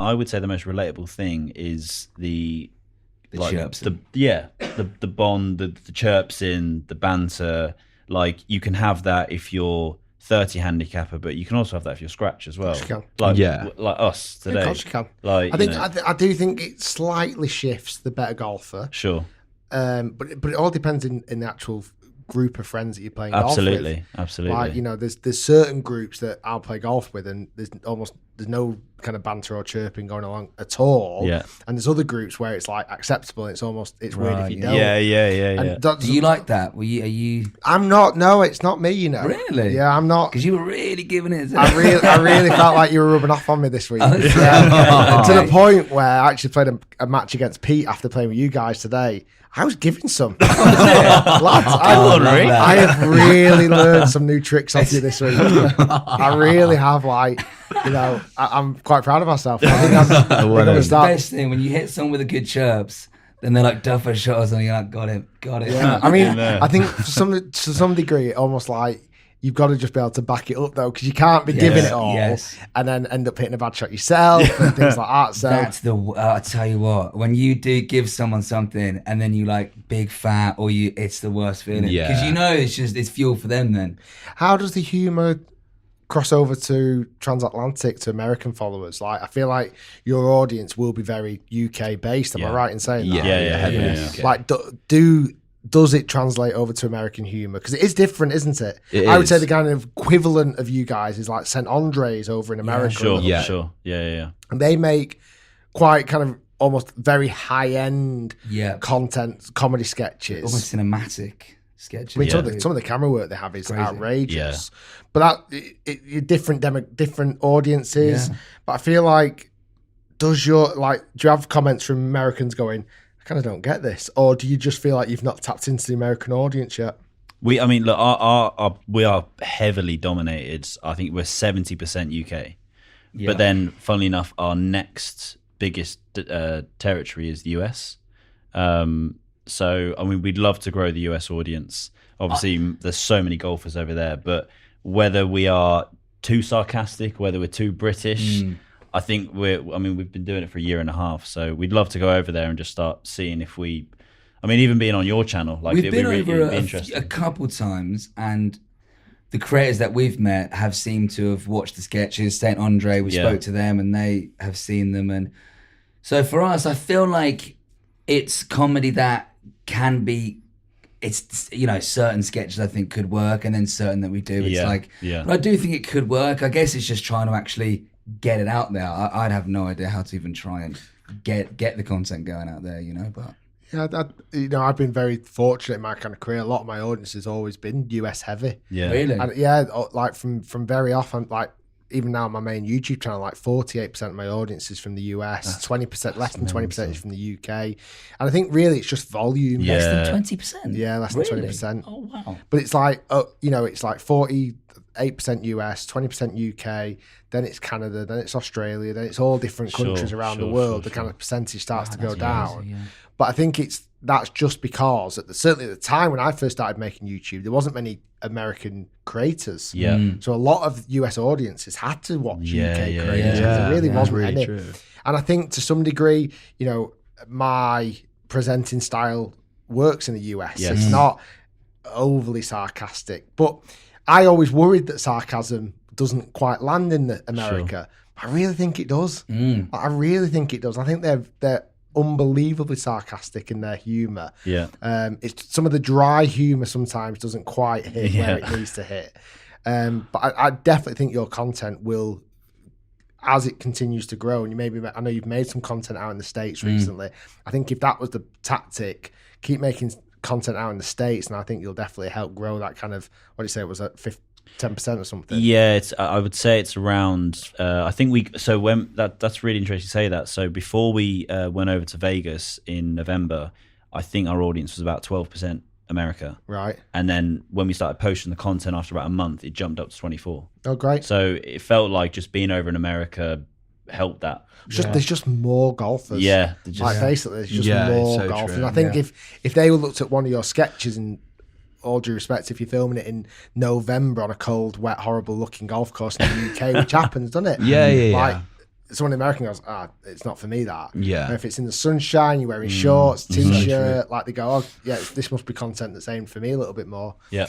I would say the most relatable thing is the chirps. The bond, the chirps in, the banter. Like, you can have that if you're 30 handicapper, but you can also have that if you're scratch as well. Like us today. Of course you can. Like, I do think it slightly shifts the better golfer. Sure. But it all depends in the actual group of friends that you're playing golf with. Absolutely. Like, there's certain groups that I'll play golf with, and there's no kind of banter or chirping going along at all. Yeah. And there's other groups where it's like acceptable, and it's weird if you don't. Yeah. Do you like that? Are you? I'm not. No, it's not me. Really? Yeah, I'm not. Because you were really giving it. I really felt like you were rubbing off on me this week. To the point where I actually played a match against Pete after playing with you guys today. I was giving some. Lads, I have really learned some new tricks off you this week. I really have. I'm quite proud of myself. I think it's the best thing when you hit someone with a good chirps. Then they're like duffer shots, and you're like, got it. Yeah, I mean, I think to some degree, almost like you've got to just be able to back it up though, because you can't be giving it all and then end up hitting a bad shot yourself and things like that. So that's I tell you what, when you do give someone something and then you like big fat or it's the worst feeling because it's fuel for them. Then how does the humour cross over to transatlantic, to American followers? Like, I feel like your audience will be very UK based. Am I right in saying that? Yeah. Like, does it translate over to American humour? Because it is different, isn't it? I would say the kind of equivalent of you guys is like St. Andre's over in America. Sure. Yeah. And they make quite kind of almost very high-end content, comedy sketches. Almost cinematic sketches. I mean, some of the camera work they have is crazy. outrageous. But different audiences. But I feel like, do you have comments from Americans going, I kind of don't get this, or do you just feel like you've not tapped into the American audience yet? We are heavily dominated. I think we're 70% UK, but then, funnily enough, our next biggest territory is the US. So, I mean, we'd love to grow the US audience. Obviously, there's so many golfers over there, but whether we are too sarcastic, whether we're too British. I think we've been doing it for a year and a half, so we'd love to go over there and just start seeing if even being on your channel, like, we've been over interesting. a couple times, and the creators that we've met have seemed to have watched the sketches. St. Andre, we spoke to them, and they have seen them, and so for us, I feel like it's comedy that can be. It's certain sketches I think could work, and then certain that we do. But I do think it could work. I guess it's just trying to actually get it out there. I'd have no idea how to even try and get the content going out there, but I've been very fortunate in my kind of career. A lot of my audience has always been US heavy. Really? And like from very often, like even now on my main YouTube channel, like 48% of my audience is from the US, 20%, less than 20% is from the UK. And I think really it's just volume. Less than 20%? Yeah, less than 20%. Oh, wow. But it's like, it's like 48% US, 20% UK, then it's Canada, then it's Australia, then it's all different countries around the world. The kind of percentage starts to go down. Crazy, yeah. But I think that's just because certainly at the time when I first started making YouTube, there wasn't many American creators. So a lot of US audiences had to watch UK creators. There really wasn't any. True. And I think to some degree, my presenting style works in the US. It's not overly sarcastic, but I always worried that sarcasm doesn't quite land in America. Sure. I really think it does. I really think it does. I think they're unbelievably sarcastic in their humour. It's some of the dry humour sometimes doesn't quite hit where it needs to hit. But I definitely think your content will, as it continues to grow, and I know you've made some content out in the States recently. I think if that was the tactic, keep making content out in the States, and I think you'll definitely help grow that kind of, what do you say, it was at 10% or something? Yeah, I would say it's around, I think that's really interesting to say that. So before we went over to Vegas in November, I think our audience was about 12% America. Right. And then when we started posting the content after about a month, it jumped up to 24. Oh, great. So it felt like just being over in America helped that. There's just more golfers. Yeah. Basically, there's just more golfers. And I think if they looked at one of your sketches, and all due respect, if you're filming it in November on a cold, wet, horrible looking golf course in the UK, which happens, doesn't it? someone American goes, it's not for me that. Yeah. And if it's in the sunshine, you're wearing shorts, t-shirt, like they go, oh yeah, this must be content that's aimed for me a little bit more. Yeah.